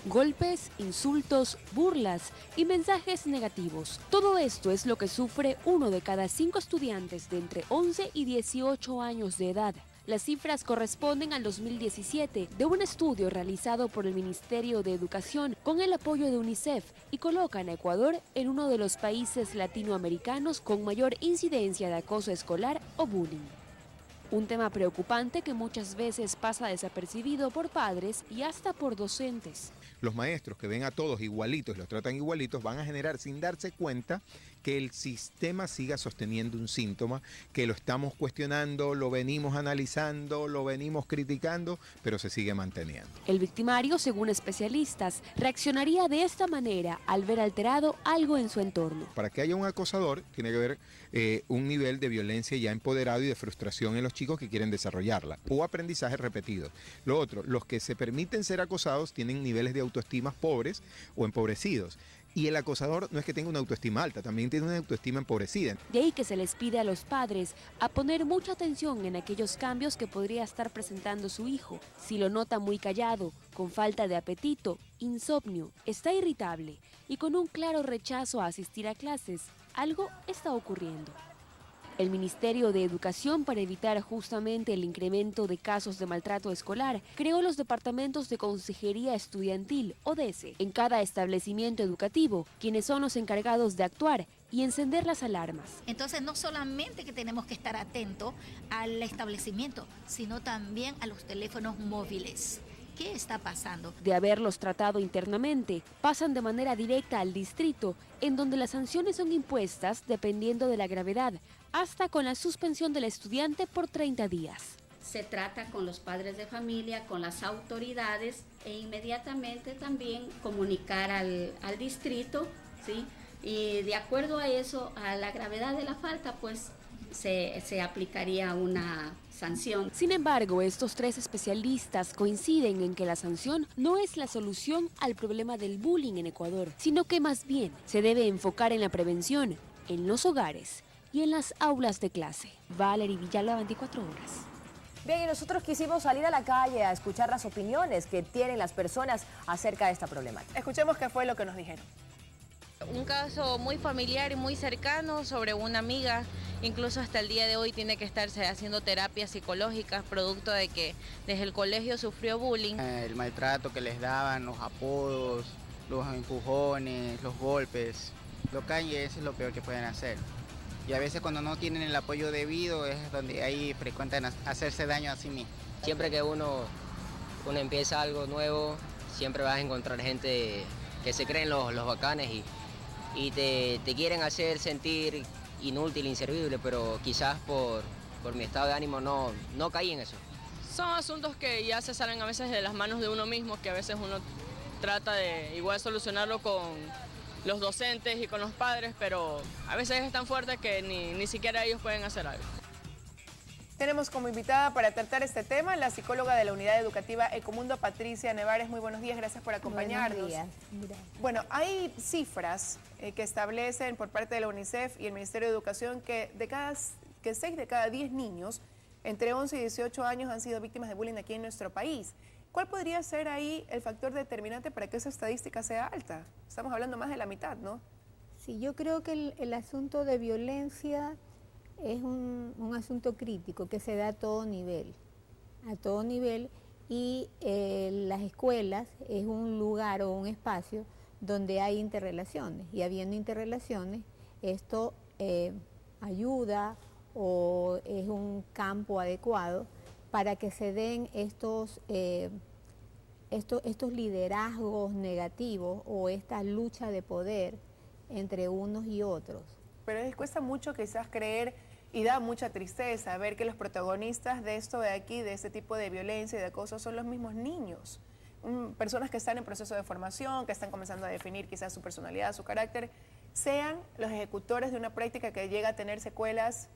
Golpes, insultos, burlas y mensajes negativos. Todo esto es lo que sufre 1 de cada 5 estudiantes de entre 11 y 18 años de edad. Las cifras corresponden al 2017 de un estudio realizado por el Ministerio de Educación con el apoyo de UNICEF y colocan a Ecuador en uno de los países latinoamericanos con mayor incidencia de acoso escolar o bullying. Un tema preocupante que muchas veces pasa desapercibido por padres y hasta por docentes. Los maestros que ven a todos igualitos y los tratan igualitos van a generar sin darse cuenta que el sistema siga sosteniendo un síntoma, que lo estamos cuestionando, lo venimos analizando, lo venimos criticando, pero se sigue manteniendo. El victimario, según especialistas, reaccionaría de esta manera al ver alterado algo en su entorno. Para que haya un acosador, tiene que haber un nivel de violencia ya empoderado y de frustración en los chicos que quieren desarrollarla, o aprendizaje repetido. Lo otro, los que se permiten ser acosados tienen niveles de autoestima pobres o empobrecidos. Y el acosador no es que tenga una autoestima alta, también tiene una autoestima empobrecida. De ahí que se les pide a los padres a poner mucha atención en aquellos cambios que podría estar presentando su hijo. Si lo nota muy callado, con falta de apetito, insomnio, está irritable y con un claro rechazo a asistir a clases, algo está ocurriendo. El Ministerio de Educación, para evitar justamente el incremento de casos de maltrato escolar, creó los departamentos de consejería estudiantil, ODS, en cada establecimiento educativo, quienes son los encargados de actuar y encender las alarmas. Entonces no solamente que tenemos que estar atentos al establecimiento, sino también a los teléfonos móviles. ¿Qué está pasando? De haberlos tratado internamente, pasan de manera directa al distrito, en donde las sanciones son impuestas dependiendo de la gravedad, hasta con la suspensión del estudiante por 30 días. Se trata con los padres de familia, con las autoridades e inmediatamente también comunicar al distrito, ¿sí? Y de acuerdo a eso, a la gravedad de la falta, pues se aplicaría una sanción. Sin embargo, estos 3 especialistas coinciden en que la sanción no es la solución al problema del bullying en Ecuador, sino que más bien se debe enfocar en la prevención, en los hogares y en las aulas de clase. Valery Villalba, 24 horas. Bien, y nosotros quisimos salir a la calle a escuchar las opiniones que tienen las personas acerca de esta problemática. Escuchemos qué fue lo que nos dijeron. Un caso muy familiar y muy cercano sobre una amiga, incluso hasta el día de hoy tiene que estarse haciendo terapias psicológicas producto de que desde el colegio sufrió bullying. El maltrato que les daban, los apodos, los empujones, los golpes, lo calle, eso es lo peor que pueden hacer. Y a veces cuando no tienen el apoyo debido es donde ahí frecuentan hacerse daño a sí mismos. Siempre que uno empieza algo nuevo, siempre vas a encontrar gente que se creen los bacanes y te quieren hacer sentir inútil, inservible, pero quizás por mi estado de ánimo no caí en eso. Son asuntos que ya se salen a veces de las manos de uno mismo, que a veces uno trata de igual solucionarlo con los docentes y con los padres, pero a veces es tan fuerte que ni siquiera ellos pueden hacer algo. Tenemos como invitada para tratar este tema la psicóloga de la Unidad Educativa Ecomundo, Patricia Nevares. Muy buenos días, gracias por acompañarnos. Buenos días. Bueno, hay cifras que establecen por parte de la UNICEF y el Ministerio de Educación que 6 de cada 10 niños entre 11 y 18 años han sido víctimas de bullying aquí en nuestro país. ¿Cuál podría ser ahí el factor determinante para que esa estadística sea alta? Estamos hablando más de la mitad, ¿no? Sí, yo creo que el asunto de violencia es un asunto crítico que se da a todo nivel y las escuelas es un lugar o un espacio donde hay interrelaciones y habiendo interrelaciones esto ayuda o es un campo adecuado para que se den estos liderazgos negativos o esta lucha de poder entre unos y otros. Pero les cuesta mucho quizás creer y da mucha tristeza ver que los protagonistas de esto de aquí, de este tipo de violencia y de acoso, son los mismos niños. Personas que están en proceso de formación, que están comenzando a definir quizás su personalidad, su carácter, sean los ejecutores de una práctica que llega a tener secuelas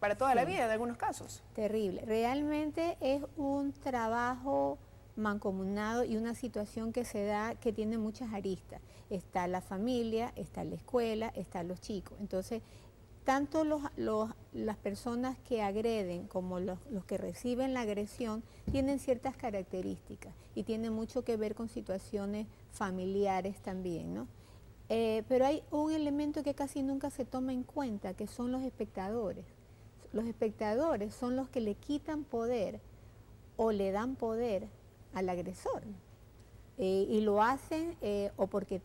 para toda la vida en algunos casos. Terrible. Realmente es un trabajo mancomunado y una situación que se da que tiene muchas aristas. Está la familia, está la escuela, están los chicos. Entonces, tanto las personas que agreden como los que reciben la agresión tienen ciertas características y tienen mucho que ver con situaciones familiares también, ¿no? Pero hay un elemento que casi nunca se toma en cuenta, que son los espectadores. Los espectadores son los que le quitan poder o le dan poder al agresor. Y lo hacen o porque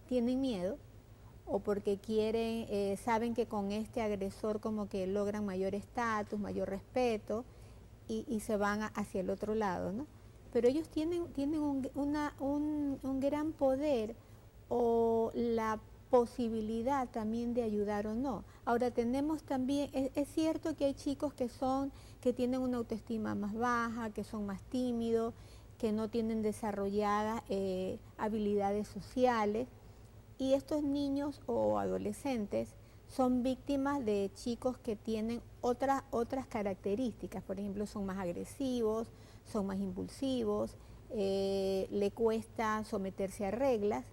tienen miedo, o porque quieren, saben que con este agresor como que logran mayor estatus, mayor respeto, y se van hacia el otro lado, ¿no? Pero ellos tienen un gran poder o la posibilidad también de ayudar o no. Ahora tenemos también, es cierto que hay chicos que tienen una autoestima más baja, que son más tímidos, que no tienen desarrolladas habilidades sociales, y estos niños o adolescentes son víctimas de chicos que tienen otras características. Por ejemplo, son más agresivos, son más impulsivos, le cuesta someterse a reglas,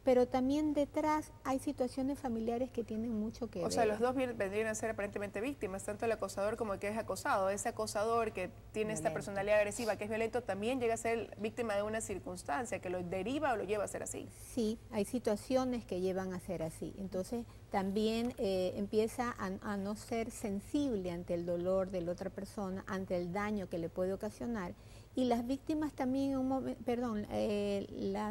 pero también detrás hay situaciones familiares que tienen mucho que ver. O sea, los dos vendrían a ser aparentemente víctimas, tanto el acosador como el que es acosado. Ese acosador que tiene esta personalidad agresiva, que es violento, también llega a ser víctima de una circunstancia que lo deriva o lo lleva a ser así. Sí, hay situaciones que llevan a ser así. Entonces, también empieza a no ser sensible ante el dolor de la otra persona, ante el daño que le puede ocasionar. Y las víctimas también,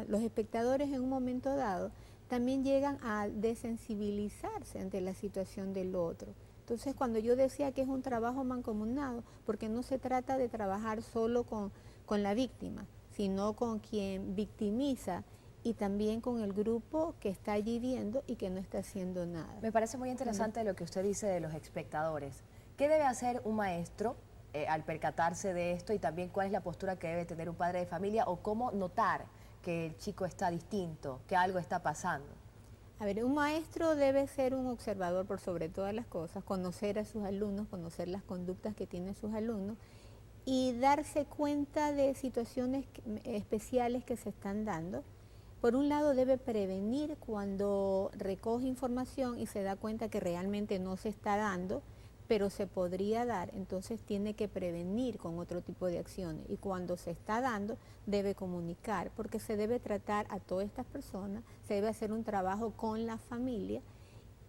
los espectadores en un momento dado, también llegan a desensibilizarse ante la situación del otro. Entonces, cuando yo decía que es un trabajo mancomunado, porque no se trata de trabajar solo con la víctima, sino con quien victimiza y también con el grupo que está allí viendo y que no está haciendo nada. Me parece muy interesante lo que usted dice de los espectadores. ¿Qué debe hacer un maestro al percatarse de esto, y también cuál es la postura que debe tener un padre de familia, o cómo notar que el chico está distinto, que algo está pasando? A ver, un maestro debe ser un observador por sobre todas las cosas, conocer a sus alumnos, conocer las conductas que tienen sus alumnos y darse cuenta de situaciones especiales que se están dando. Por un lado, debe prevenir cuando recoge información y se da cuenta que realmente no se está dando, pero se podría dar, entonces tiene que prevenir con otro tipo de acciones. Y cuando se está dando, debe comunicar, porque se debe tratar a todas estas personas, se debe hacer un trabajo con la familia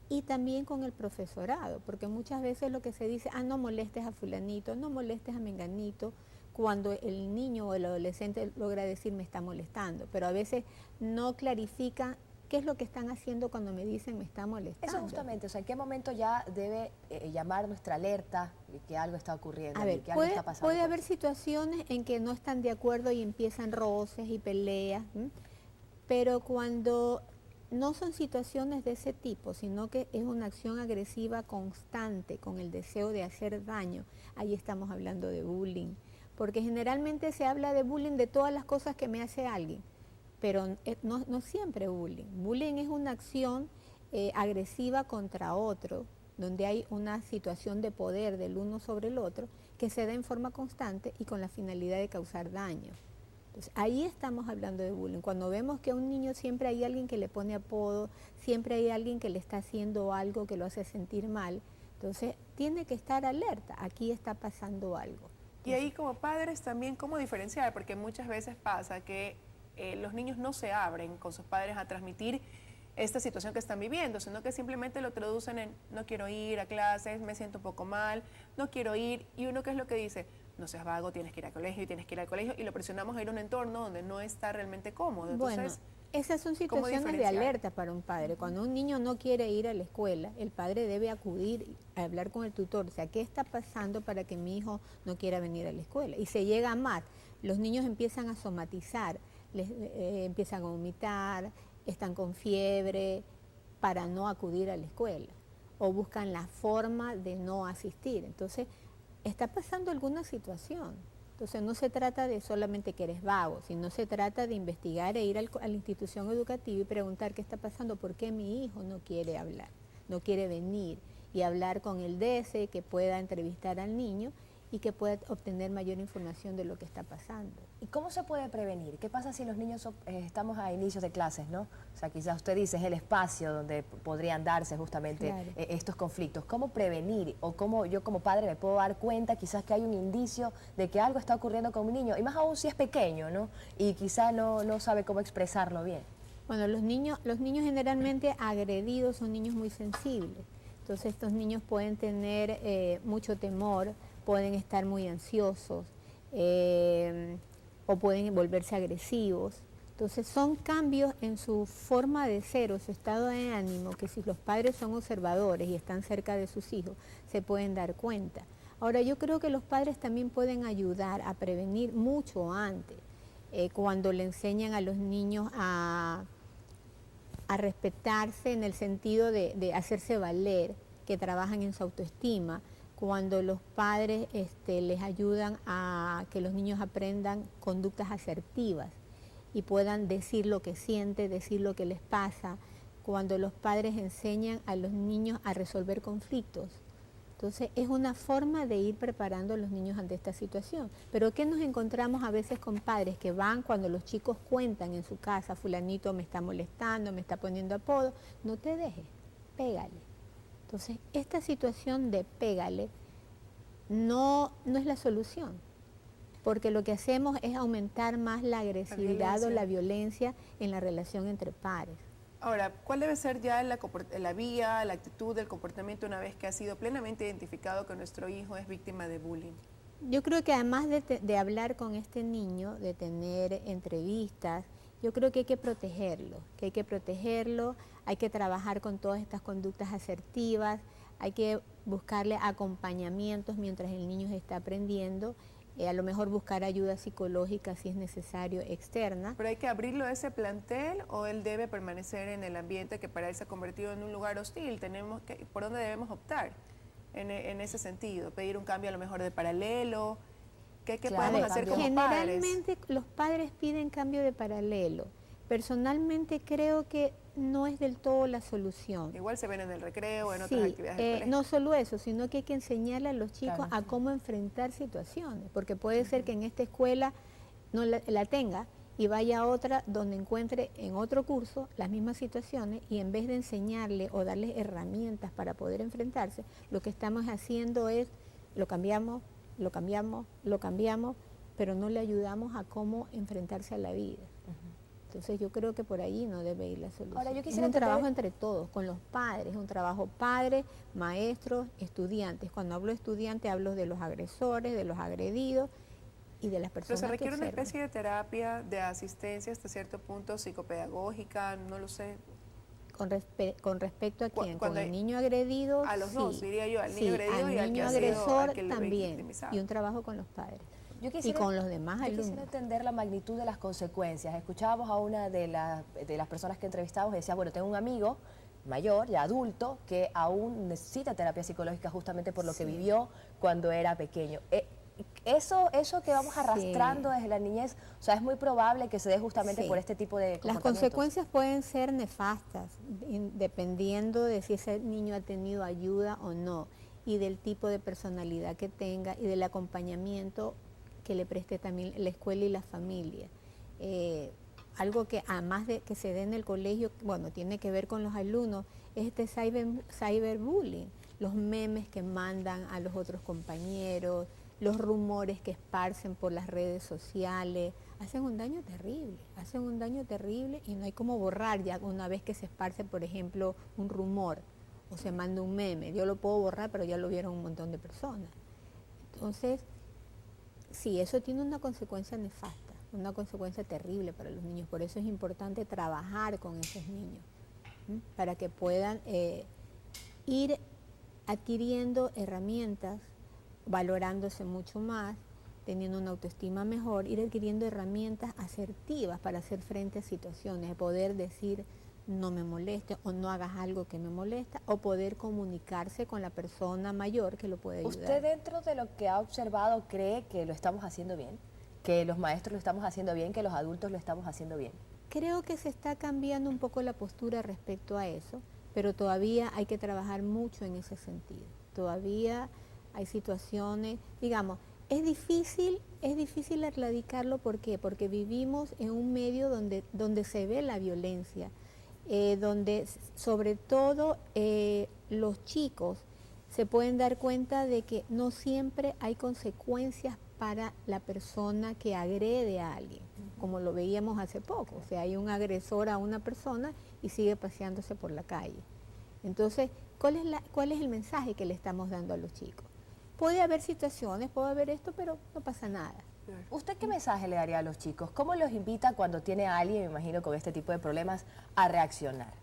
y también con el profesorado, porque muchas veces lo que se dice, no molestes a fulanito, no molestes a menganito, cuando el niño o el adolescente logra decir me está molestando, pero a veces no clarifican qué es lo que están haciendo cuando me dicen me está molestando. Eso justamente, o sea, ¿en qué momento ya debe llamar nuestra alerta de que algo está ocurriendo, a ver, que algo está pasando? Puede haber situaciones en que no están de acuerdo y empiezan roces y peleas, pero cuando no son situaciones de ese tipo, sino que es una acción agresiva constante con el deseo de hacer daño, ahí estamos hablando de bullying, porque generalmente se habla de bullying de todas las cosas que me hace alguien, pero no siempre bullying. Bullying es una acción agresiva contra otro, donde hay una situación de poder del uno sobre el otro que se da en forma constante y con la finalidad de causar daño. Entonces, ahí estamos hablando de bullying. Cuando vemos que a un niño siempre hay alguien que le pone apodo, siempre hay alguien que le está haciendo algo que lo hace sentir mal, entonces tiene que estar alerta, aquí está pasando algo. Y ahí como padres también, ¿cómo diferenciar? Porque muchas veces pasa que los niños no se abren con sus padres a transmitir esta situación que están viviendo, sino que simplemente lo traducen en no quiero ir a clases, me siento un poco mal, no quiero ir, y uno, ¿qué es lo que dice? No seas vago, tienes que ir al colegio y tienes que ir al colegio, y lo presionamos a ir a un entorno donde no está realmente cómodo. Entonces, bueno, esas son situaciones de alerta para un padre. Cuando un niño no quiere ir a la escuela, el padre debe acudir a hablar con el tutor, o sea, ¿qué está pasando para que mi hijo no quiera venir a la escuela? Y se llega a más, los niños empiezan a somatizar, empiezan a vomitar, están con fiebre para no acudir a la escuela o buscan la forma de no asistir. Entonces, está pasando alguna situación. Entonces, no se trata de solamente que eres vago, sino se trata de investigar e ir a la institución educativa y preguntar qué está pasando, por qué mi hijo no quiere hablar, no quiere venir, y hablar con el DC que pueda entrevistar al niño y que pueda obtener mayor información de lo que está pasando. ¿Y cómo se puede prevenir? ¿Qué pasa si los niños estamos a inicios de clases, ¿no? O sea, quizás usted dice es el espacio donde podrían darse justamente estos conflictos. ¿Cómo prevenir o cómo yo como padre me puedo dar cuenta quizás que hay un indicio de que algo está ocurriendo con mi niño? Y más aún si es pequeño, ¿no? Y quizás no sabe cómo expresarlo bien. Bueno, los niños generalmente agredidos son niños muy sensibles. Entonces estos niños pueden tener mucho temor, pueden estar muy ansiosos o pueden volverse agresivos. Entonces son cambios en su forma de ser o su estado de ánimo que si los padres son observadores y están cerca de sus hijos, se pueden dar cuenta. Ahora yo creo que los padres también pueden ayudar a prevenir mucho antes, cuando le enseñan a los niños a respetarse en el sentido de hacerse valer, que trabajan en su autoestima, cuando los padres les ayudan a que los niños aprendan conductas asertivas y puedan decir lo que sienten, decir lo que les pasa, cuando los padres enseñan a los niños a resolver conflictos. Entonces es una forma de ir preparando a los niños ante esta situación. Pero ¿qué nos encontramos a veces con padres que van cuando los chicos cuentan en su casa, fulanito me está molestando, me está poniendo apodo? No te dejes, pégale. Entonces esta situación de pégale no es la solución, porque lo que hacemos es aumentar más la agresividad o la violencia en la relación entre pares. Ahora, ¿cuál debe ser ya la vía, la actitud, el comportamiento una vez que ha sido plenamente identificado que nuestro hijo es víctima de bullying? Yo creo que además de hablar con este niño, de tener entrevistas, yo creo que hay que protegerlo, hay que trabajar con todas estas conductas asertivas, hay que buscarle acompañamientos mientras el niño está aprendiendo, a lo mejor buscar ayuda psicológica si es necesario, externa. ¿Pero hay que abrirlo a ese plantel o él debe permanecer en el ambiente que para él se ha convertido en un lugar hostil? ¿Por dónde debemos optar en ese sentido? ¿Pedir un cambio a lo mejor de paralelo? ¿Qué podemos hacer como padres? Generalmente los padres piden cambio de paralelo. Personalmente creo que no es del todo la solución. Igual se ven en el recreo, en otras actividades del colegio. No solo eso, sino que hay que enseñarle a los chicos a cómo enfrentar situaciones, porque puede ser que en esta escuela no la tenga y vaya a otra donde encuentre en otro curso las mismas situaciones y en vez de enseñarle o darle herramientas para poder enfrentarse, lo que estamos haciendo es lo cambiamos, pero no le ayudamos a cómo enfrentarse a la vida. Entonces yo creo que por ahí no debe ir la solución. Ahora, yo es un trabajo entre todos, con los padres, es un trabajo padres, maestros, estudiantes. Cuando hablo de estudiantes hablo de los agresores, de los agredidos y de las personas que Pero se requiere una observan. especie de terapia, de asistencia hasta cierto punto psicopedagógica, no lo sé. ¿Con respecto a quién? ¿Con el hay, niño agredido? A los sí. dos, diría yo, al niño agredido y al niño que agresor ha sido, también. Y un trabajo con los padres. Y con los demás alumnos. Yo quisiera entender la magnitud de las consecuencias. Escuchábamos a una de las personas que entrevistamos y decía, bueno, tengo un amigo mayor, ya adulto, que aún necesita terapia psicológica justamente por lo que vivió cuando era pequeño. Eso que vamos arrastrando desde la niñez, o sea, es muy probable que se dé justamente por este tipo de comportamientos. Las consecuencias pueden ser nefastas, dependiendo de si ese niño ha tenido ayuda o no, y del tipo de personalidad que tenga y del acompañamiento que le preste también la escuela y la familia. Algo que además de que se dé en el colegio, bueno, tiene que ver con los alumnos, es este cyberbullying, los memes que mandan a los otros compañeros, los rumores que esparcen por las redes sociales, hacen un daño terrible y no hay cómo borrar ya una vez que se esparce, por ejemplo, un rumor o se manda un meme. Yo lo puedo borrar, pero ya lo vieron un montón de personas. Entonces, sí, eso tiene una consecuencia nefasta, una consecuencia terrible para los niños. Por eso es importante trabajar con esos niños, para que puedan ir adquiriendo herramientas, valorándose mucho más, teniendo una autoestima mejor, ir adquiriendo herramientas asertivas para hacer frente a situaciones, de poder decir no me moleste o no hagas algo que me molesta, o poder comunicarse con la persona mayor que lo puede ayudar. ¿Usted dentro de lo que ha observado cree que lo estamos haciendo bien? ¿Que los maestros lo estamos haciendo bien? ¿Que los adultos lo estamos haciendo bien? Creo que se está cambiando un poco la postura respecto a eso, pero todavía hay que trabajar mucho en ese sentido. Todavía hay situaciones, digamos, es difícil erradicarlo. ¿Por qué? Porque vivimos en un medio donde se ve la violencia, donde sobre todo los chicos se pueden dar cuenta de que no siempre hay consecuencias para la persona que agrede a alguien, como lo veíamos hace poco. O sea, hay un agresor a una persona y sigue paseándose por la calle. Entonces, ¿cuál es el mensaje que le estamos dando a los chicos? Puede haber situaciones, puede haber esto, pero no pasa nada. ¿Usted qué mensaje le daría a los chicos? ¿Cómo los invita cuando tiene a alguien, me imagino, con este tipo de problemas, a reaccionar?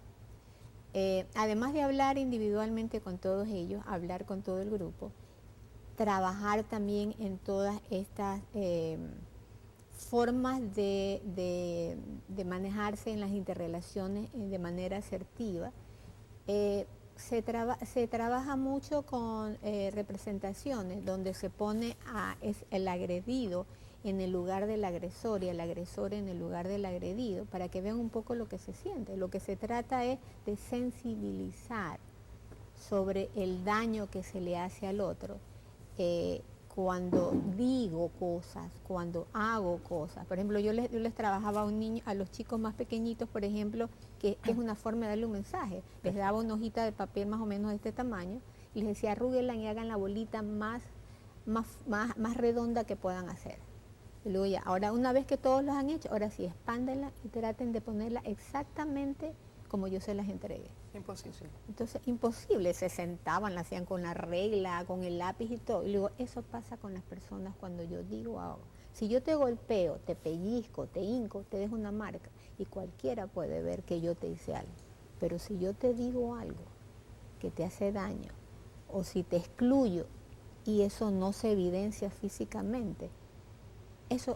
Además de hablar individualmente con todos ellos, hablar con todo el grupo, trabajar también en todas estas formas de manejarse en las interrelaciones de manera asertiva. Se trabaja mucho con representaciones donde se pone el agredido en el lugar del agresor y el agresor en el lugar del agredido, para que vean un poco lo que se siente. Lo que se trata es de sensibilizar sobre el daño que se le hace al otro cuando digo cosas, cuando hago cosas. Por ejemplo, yo les trabajaba a los chicos más pequeñitos, por ejemplo, que es una forma de darle un mensaje. Les daba una hojita de papel más o menos de este tamaño y les decía, arrúguenla y hagan la bolita más redonda que puedan hacer. Y luego ya, ahora una vez que todos los han hecho, ahora sí, expándenla y traten de ponerla exactamente como yo se las entregué. Imposible. Entonces, imposible, se sentaban, la hacían con la regla, con el lápiz y todo. Y luego, eso pasa con las personas cuando yo digo hago. Si yo te golpeo, te pellizco, te hinco, te dejo una marca y cualquiera puede ver que yo te hice algo. Pero si yo te digo algo que te hace daño o si te excluyo y eso no se evidencia físicamente,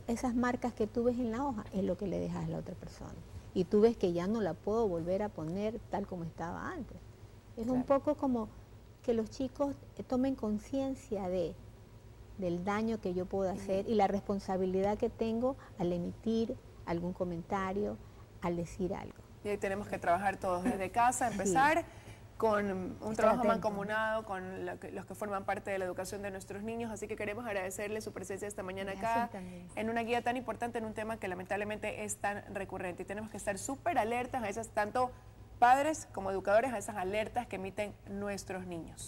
esas marcas que tú ves en la hoja es lo que le dejas a la otra persona. Y tú ves que ya no la puedo volver a poner tal como estaba antes. Es un poco como que los chicos tomen conciencia del daño que yo puedo hacer y la responsabilidad que tengo al emitir algún comentario, al decir algo. Y ahí tenemos que trabajar todos desde casa, empezar con un trabajo mancomunado con los que forman parte de la educación de nuestros niños. Así que queremos agradecerle su presencia esta mañana acá en una guía tan importante, en un tema que lamentablemente es tan recurrente. Y tenemos que estar súper alertas a esas, tanto padres como educadores, a esas alertas que emiten nuestros niños.